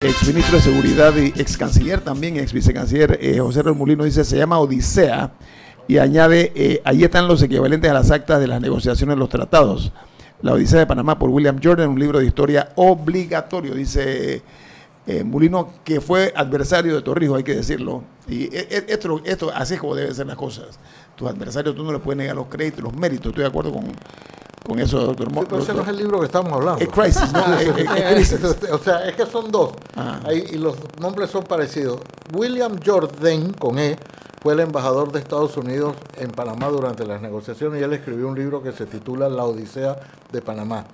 ex ministro de Seguridad y ex canciller también, ex vicecanciller José Raúl Mulino, dice, se llama Odisea, y añade, ahí están los equivalentes a las actas de las negociaciones de los tratados. La Odisea de Panamá por William Jordan, un libro de historia obligatorio, dice Mulino, que fue adversario de Torrijos, hay que decirlo. Y esto así es como deben ser las cosas. Tus adversarios tú no les puedes negar los créditos, los méritos. Estoy de acuerdo con eso, doctor. Sí, pero ese no es el libro que estamos hablando. Es Crisis, ¿no? Crisis. O sea, es que son dos. Ahí, y los nombres son parecidos. William Jordan, con E, fue el embajador de Estados Unidos en Panamá durante las negociaciones, y él escribió un libro que se titula La Odisea de Panamá.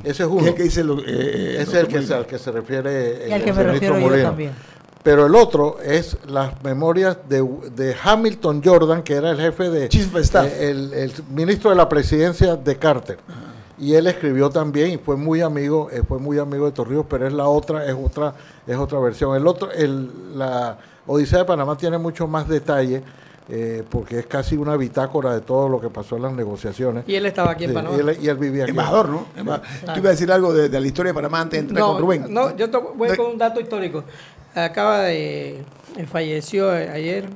Ese es uno. Es el que dice ese es el al que se refiere y al que me refiero yo también. Pero el otro es las memorias de Hamilton Jordan, que era el jefe de Chief of Staff, el ministro de la presidencia de Carter. Y él escribió también y fue muy amigo de Torrijos, pero es otra versión. La Odisea de Panamá tiene mucho más detalle, porque es casi una bitácora de todo lo que pasó en las negociaciones. Y él estaba aquí en Panamá. Y él vivía aquí. Embajador, ¿no? Sí. ¿Tú ibas a decir algo de la historia de Panamá antes de entrar con Rubén? No, yo voy con un dato histórico. Falleció ayer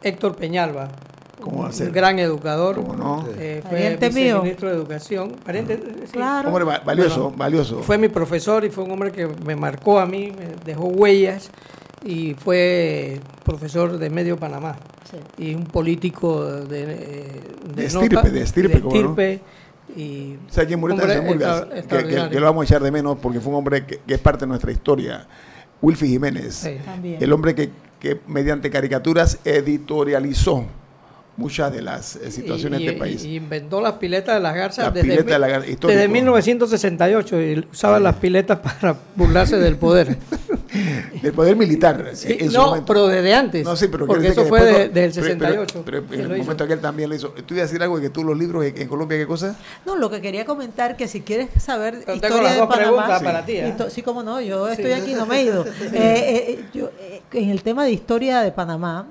Héctor Peñalba, un gran educador. ¿Cómo no? Fue viceministro de Educación. Claro. Hombre valioso. Fue mi profesor y fue un hombre que me marcó a mí, me dejó huellas, y fue profesor de Medio Panamá. Sí. Y un político de estirpe. Y o sea, quien murió en Murgas, que lo vamos a echar de menos porque fue un hombre que es parte de nuestra historia. Wilfy Jiménez, sí, el hombre que mediante caricaturas editorializó muchas de las situaciones de este país. Y inventó las piletas de las garzas desde 1968, y usaba las piletas para burlarse del poder. Del poder militar. Sí, pero desde antes. No, sí, pero porque eso fue desde el 68. Pero en el momento que él también lo hizo. ¿Tú ibas a decir algo de que tú los libros en Colombia, qué cosa? No, lo que quería comentar, que si quieres saber pero historia de Panamá, para ti. Sí, cómo no, yo estoy aquí, no me he ido. En el tema de historia de Panamá,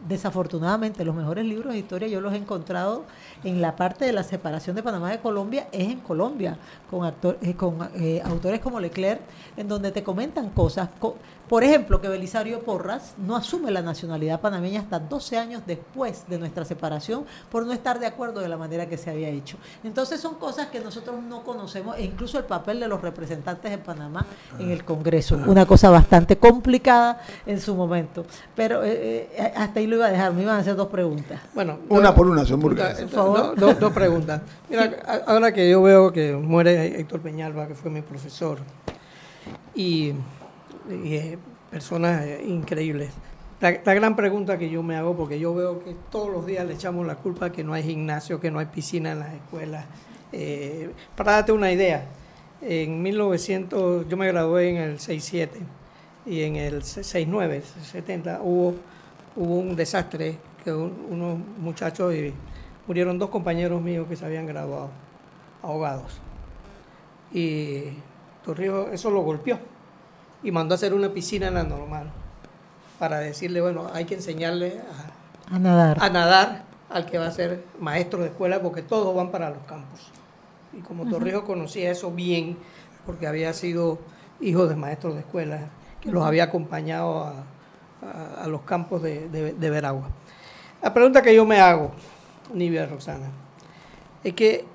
desafortunadamente los mejores libros de historia yo los he encontrado en la parte de la separación de Panamá de Colombia, es en Colombia, con autores como Leclerc, en donde te comentan cosas, por ejemplo, que Belisario Porras no asume la nacionalidad panameña hasta 12 años después de nuestra separación, por no estar de acuerdo de la manera que se había hecho. Entonces son cosas que nosotros no conocemos, e incluso el papel de los representantes de Panamá en el Congreso, una cosa bastante complicada en su momento. Pero hasta ahí lo iba a dejar, me iban a hacer dos preguntas. Bueno, una por una, son Murgas. Por favor. Dos preguntas. Mira, sí. Ahora que yo veo que muere Héctor Peñalba, que fue mi profesor, y personas increíbles. La gran pregunta que yo me hago, porque yo veo que todos los días le echamos la culpa que no hay gimnasio, que no hay piscina en las escuelas. Para darte una idea, en 1900, yo me gradué en el 67, y en el 69, 70, hubo un desastre, que unos muchachos, y murieron 2 compañeros míos que se habían graduado, ahogados. Y Torrijos eso lo golpeó y mandó a hacer una piscina en la normal para decirle, bueno, hay que enseñarle a nadar al que va a ser maestro de escuela, porque todos van para los campos. Y como Torrijos conocía eso bien, porque había sido hijo de maestros de escuela, que los había acompañado a los campos de Veragua. La pregunta que yo me hago, Nivia Roxana, es que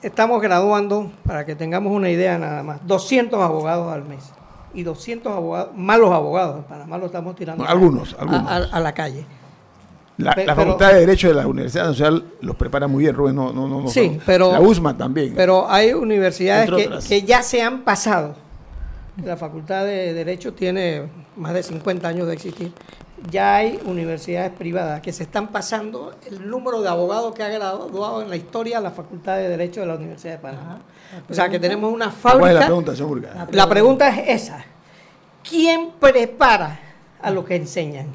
estamos graduando, para que tengamos una idea nada más, 200 abogados al mes. Y 200 abogados, malos abogados, en Panamá lo estamos tirando algunos. A la calle. La Facultad de Derecho de la Universidad Nacional los prepara muy bien, Rubén. No, sí, pero la USMA también. Pero hay universidades que ya se han pasado. La Facultad de Derecho tiene más de 50 años de existir. Ya hay universidades privadas que se están pasando el número de abogados que ha graduado en la historia la Facultad de Derecho de la Universidad de Panamá. O sea, que tenemos una fábrica. ¿Cuál es la pregunta, señor Murgas? La pregunta es esa. ¿Quién prepara a los que enseñan?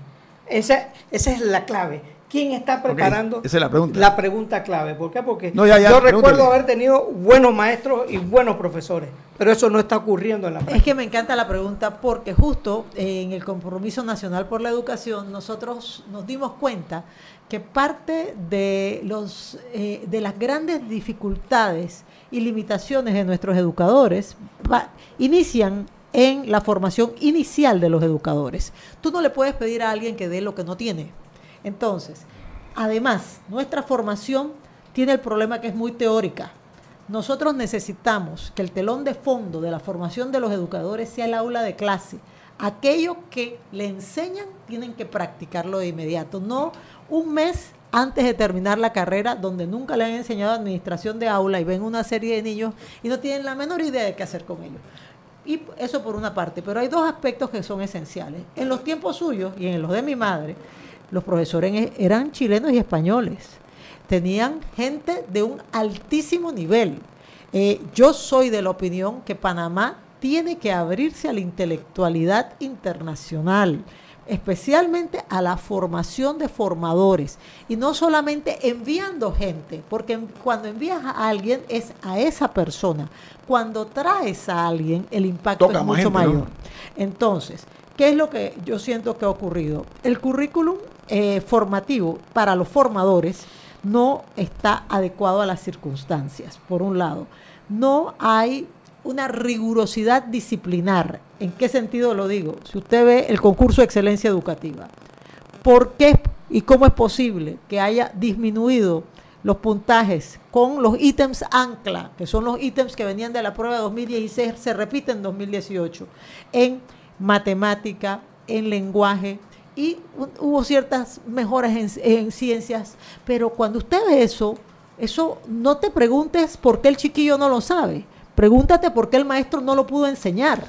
Esa es la clave. ¿Quién está preparando? Okay, esa es la pregunta. La pregunta clave. ¿Por qué? Porque yo recuerdo haber tenido buenos maestros y buenos profesores, pero eso no está ocurriendo en la práctica. Es que me encanta la pregunta, porque justo en el Compromiso Nacional por la Educación nosotros nos dimos cuenta que parte de las grandes dificultades y limitaciones de nuestros educadores inician en la formación inicial de los educadores. Tú no le puedes pedir a alguien que dé lo que no tiene. Entonces, además, nuestra formación tiene el problema que es muy teórica. Nosotros necesitamos que el telón de fondo de la formación de los educadores sea el aula de clase. Aquello que le enseñan tienen que practicarlo de inmediato, no un mes antes de terminar la carrera, donde nunca le han enseñado administración de aula y ven una serie de niños y no tienen la menor idea de qué hacer con ellos. Y eso por una parte, pero hay dos aspectos que son esenciales. En los tiempos suyos y en los de mi madre, los profesores eran chilenos y españoles. Tenían gente de un altísimo nivel. Yo soy de la opinión que Panamá tiene que abrirse a la intelectualidad internacional, especialmente a la formación de formadores, y no solamente enviando gente, porque cuando envías a alguien es a esa persona. Cuando traes a alguien, el impacto es mucho mayor, ¿no? Entonces, ¿qué es lo que yo siento que ha ocurrido? El currículum formativo para los formadores no está adecuado a las circunstancias, por un lado. No hay una rigurosidad disciplinar. ¿En qué sentido lo digo? Si usted ve el concurso de excelencia educativa, ¿por qué y cómo es posible que haya disminuido los puntajes con los ítems ancla, que son los ítems que venían de la prueba de 2016, se repiten en 2018, en matemática, en lenguaje, y hubo ciertas mejoras en ciencias, pero cuando usted ve eso no te preguntes por qué el chiquillo no lo sabe, pregúntate por qué el maestro no lo pudo enseñar.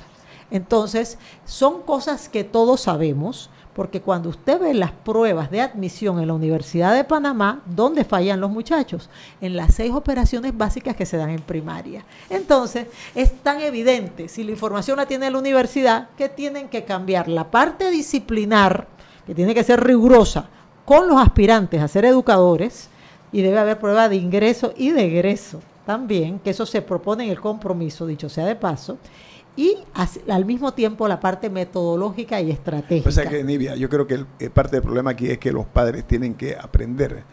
Entonces, son cosas que todos sabemos, porque cuando usted ve las pruebas de admisión en la Universidad de Panamá, ¿dónde fallan los muchachos? En las 6 operaciones básicas que se dan en primaria. Entonces, es tan evidente, si la información la tiene la universidad, que tienen que cambiar la parte disciplinar, que tiene que ser rigurosa, con los aspirantes a ser educadores, y debe haber prueba de ingreso y de egreso también, que eso se propone en el compromiso, dicho sea de paso, y al mismo tiempo la parte metodológica y estratégica. O sea que, Nivia, yo creo que parte del problema aquí es que los padres tienen que aprender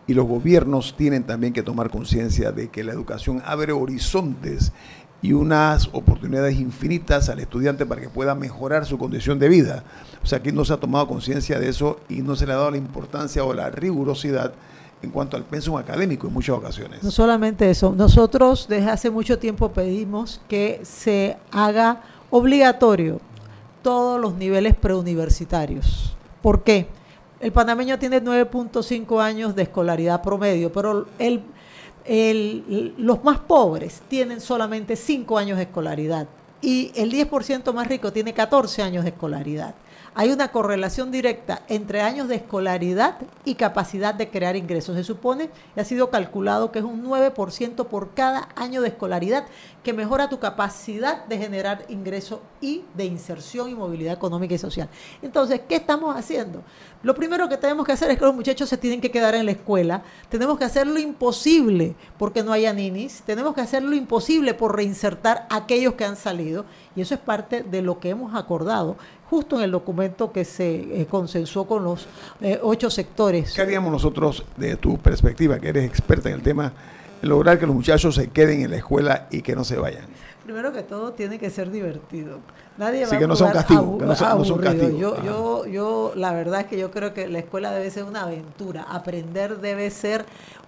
y los gobiernos tienen también que tomar conciencia de que la educación abre horizontes y unas oportunidades infinitas al estudiante para que pueda mejorar su condición de vida. O sea, que no se ha tomado conciencia de eso y no se le ha dado la importancia o la rigurosidad en cuanto al pensum académico en muchas ocasiones. No solamente eso, nosotros desde hace mucho tiempo pedimos que se haga obligatorio todos los niveles preuniversitarios. ¿Por qué? El panameño tiene 9.5 años de escolaridad promedio, pero los más pobres tienen solamente 5 años de escolaridad y el 10% más rico tiene 14 años de escolaridad. Hay una correlación directa entre años de escolaridad y capacidad de crear ingresos. Se supone, y ha sido calculado, que es un 9% por cada año de escolaridad que mejora tu capacidad de generar ingresos y de inserción y movilidad económica y social. Entonces, ¿qué estamos haciendo? Lo primero que tenemos que hacer es que los muchachos se tienen que quedar en la escuela. Tenemos que hacer lo imposible porque no haya ninis. Tenemos que hacer lo imposible por reinsertar a aquellos que han salido. Y eso es parte de lo que hemos acordado justo en el documento que se consensuó con los 8 sectores. ¿Qué haríamos nosotros, de tu perspectiva, que eres experta en el tema, en lograr que los muchachos se queden en la escuela y que no se vayan? Primero que todo, tiene que ser divertido. Nadie sí, va que no son castigos, que no son castigos. Yo, la verdad es que yo creo que la escuela debe ser una aventura. Aprender debe ser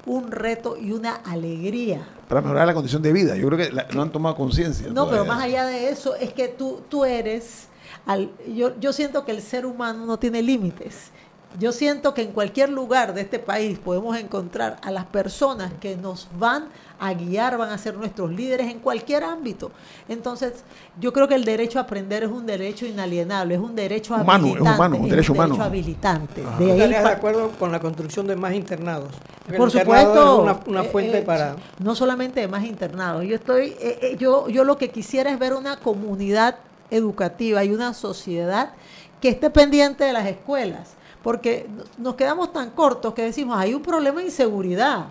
un reto y una alegría. Para mejorar la condición de vida. Yo creo que no han tomado conciencia. No, todavía. Pero más allá de eso, es que tú eres... Yo siento que el ser humano no tiene límites. Yo siento que en cualquier lugar de este país podemos encontrar a las personas que nos van a guiar, van a ser nuestros líderes en cualquier ámbito. Entonces, yo creo que el derecho a aprender es un derecho inalienable, es un derecho habilitante. Es humano, un derecho humano. Derecho habilitante. ¿Estarías de acuerdo con la construcción de más internados? Porque por supuesto, es una fuente para... No solamente de más internados. Yo lo que quisiera es ver una comunidad educativa y una sociedad que esté pendiente de las escuelas. Porque nos quedamos tan cortos que decimos, hay un problema de inseguridad.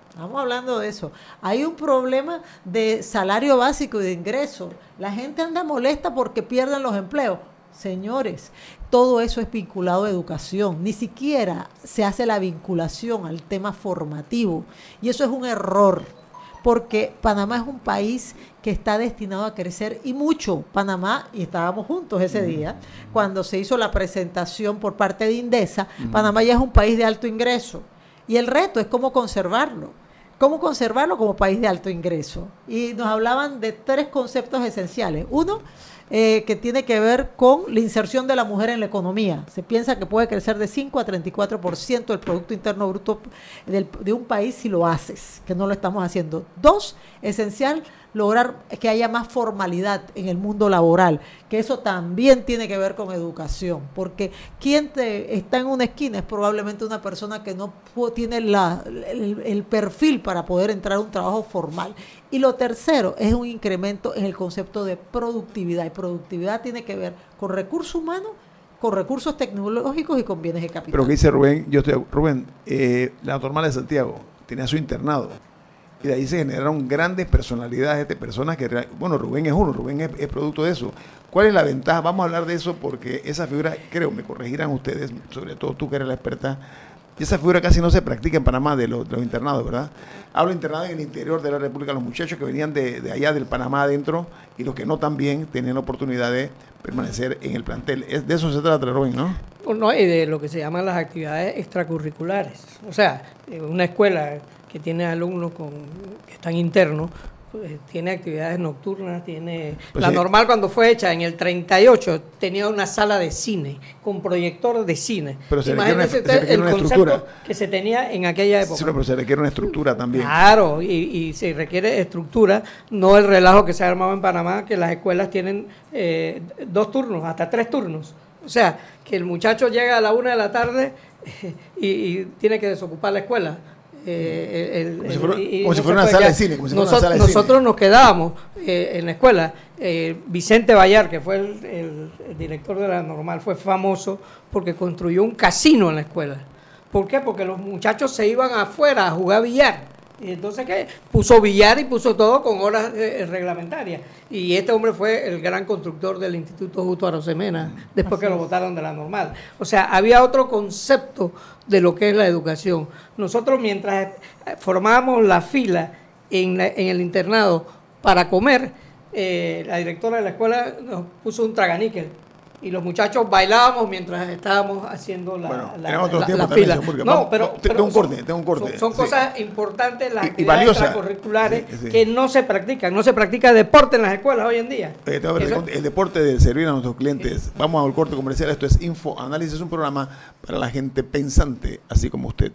Estamos hablando de eso. Hay un problema de salario básico y de ingreso. La gente anda molesta porque pierden los empleos. Señores, todo eso es vinculado a educación. Ni siquiera se hace la vinculación al tema formativo. Y eso es un error. Porque Panamá es un país que está destinado a crecer y mucho. Panamá, y estábamos juntos ese día, cuando se hizo la presentación por parte de Indesa, Panamá ya es un país de alto ingreso y el reto es cómo conservarlo como país de alto ingreso. Y nos hablaban de 3 conceptos esenciales. Uno, que tiene que ver con la inserción de la mujer en la economía. Se piensa que puede crecer de 5 a 34% del Producto Interno Bruto de un país si lo haces, que no lo estamos haciendo. 2, esencial, lograr que haya más formalidad en el mundo laboral, que eso también tiene que ver con educación, porque quien está en una esquina es probablemente una persona que no tiene el perfil para poder entrar a un trabajo formal. Y lo tercero es un incremento en el concepto de productividad, y productividad tiene que ver con recursos humanos, con recursos tecnológicos y con bienes de capital. Pero que dice Rubén, la Normal de Santiago tenía su internado, y de ahí se generaron grandes personalidades de personas que, bueno, Rubén es uno, Rubén es producto de eso. ¿Cuál es la ventaja? Vamos a hablar de eso porque esa figura, creo, me corregirán ustedes, sobre todo tú que eres la experta, esa figura casi no se practica en Panamá de los internados, ¿verdad? Hablo de internados en el interior de la República, los muchachos que venían de allá del Panamá adentro y los que no también tenían la oportunidad de permanecer en el plantel. De eso se trata, Rubén, ¿no? No, y de lo que se llaman las actividades extracurriculares. O sea, una escuela que tiene alumnos que están internos, pues, tiene actividades nocturnas, tiene... Pues la Normal cuando fue hecha en el 38 tenía una sala de cine, con proyector de cine. Pero se requiere una estructura que se tenía en aquella época. Sí, pero se requiere una estructura también. Claro, y se requiere estructura, no el relajo que se ha armado en Panamá, que las escuelas tienen 2 turnos, hasta 3 turnos. O sea, que el muchacho llega a la 1 de la tarde y tiene que desocupar la escuela. Como si fuera una sala de cine. Nosotros nos quedábamos en la escuela. Vicente Bayar, que fue el director de la Normal, fue famoso porque construyó un casino en la escuela. ¿Por qué? Porque los muchachos se iban afuera a jugar billar. Y entonces, ¿qué? Puso billar y puso todo con horas reglamentarias. Y este hombre fue el gran constructor del Instituto Justo Arosemena, después que lo botaron de la Normal. O sea, había otro concepto de lo que es la educación. Nosotros, mientras formábamos la fila en el internado para comer, la directora de la escuela nos puso un traganíquel. Y los muchachos bailábamos mientras estábamos haciendo la fila. No, pero tengo un corte. Son cosas importantes, las actividades extracurriculares que no se practican. No se practica deporte en las escuelas hoy en día. El deporte de servir a nuestros clientes. Vamos al corte comercial. Esto es Info Análisis, un programa para la gente pensante, así como usted.